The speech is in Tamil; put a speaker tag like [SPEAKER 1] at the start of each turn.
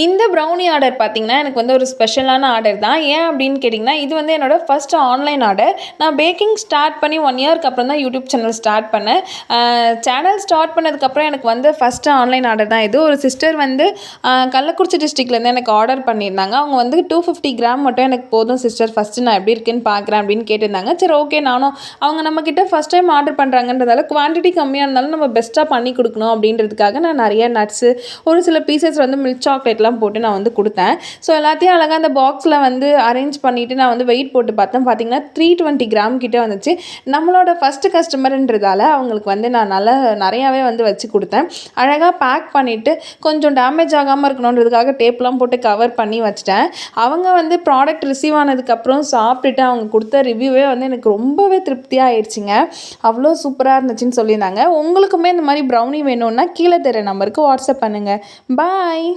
[SPEAKER 1] இந்த ப்ரௌனி ஆர்டர் பார்த்தீங்கன்னா, எனக்கு வந்து ஒரு ஸ்பெஷலான ஆர்டர் தான். ஏன் அப்படின்னு கேட்டிங்கன்னா, இது வந்து என்னோட ஃபர்ஸ்ட் ஆன்லைன் ஆர்டர். நான் பேக்கிங் ஸ்டார்ட் பண்ணி 1 இயர்க்கு அப்புறம் தான் யூடியூப் சேனல் ஸ்டார்ட் பண்ணேன். சேனல் ஸ்டார்ட் பண்ணதுக்கப்புறம் எனக்கு வந்து ஃபர்ஸ்ட்டு ஆன்லைன் ஆர்டர் தான் இது. ஒரு சிஸ்டர் வந்து கள்ளக்குறிச்சி டிஸ்ட்ரிக்ட்லேருந்து எனக்கு ஆர்டர் பண்ணியிருந்தாங்க. அவங்க வந்து 250 கிராம் மட்டும் எனக்கு போதும் சிஸ்டர், ஃபஸ்ட்டு நான் எப்படி இருக்குன்னு பார்க்குறேன் அப்படின்னு கேட்டிருந்தாங்க. சரி ஓகே, நானும் அவங்க நம்மக்கிட்ட ஃபஸ்ட் டைம் ஆர்டர் பண்ணுறாங்கன்றதால குவான்டிட்டி கம்மியாக இருந்தாலும் நம்ம பெஸ்ட்டாக பண்ணி கொடுக்கணும் அப்படின்றதுக்காக நான் நிறைய நட்ஸு, ஒரு சில பீசஸ் வந்து மில்க் சாக்லேட்லாம் போட்டு நான் வந்து கொடுத்தேன். ஸோ எல்லாத்தையும் அழகாக அந்த பாக்ஸில் வந்து அரேஞ்ச் பண்ணிவிட்டு நான் வந்து வெயிட் போட்டு பார்த்தேன். பார்த்தீங்கன்னா 320 கிராம் கிட்ட வந்துச்சு. நம்மளோட ஃபஸ்ட்டு கஸ்டமர்ன்றதால அவங்களுக்கு வந்து நான் நிறையாவே வந்து வச்சு கொடுத்தேன். அழகாக பேக் பண்ணிவிட்டு கொஞ்சம் டேமேஜ் ஆகாமல் இருக்கணுன்றதுக்காக டேப்லாம் போட்டு கவர் பண்ணி வச்சுட்டேன். அவங்க வந்து ப்ராடக்ட் ரிசீவ் ஆனதுக்கப்புறம் சாப்பிட்டுட்டு அவங்க கொடுத்த ரிவ்யூவே வந்து எனக்கு ரொம்பவே திருப்தியாக ஆயிடுச்சுங்க. அவ்வளோ சூப்பராக இருந்துச்சுன்னு சொல்லியிருந்தாங்க. உங்களுக்குமே இந்த மாதிரி ப்ரௌனி வேணும்னா கீழே தர நம்பருக்கு வாட்ஸ்அப் பண்ணுங்கள். பாய்.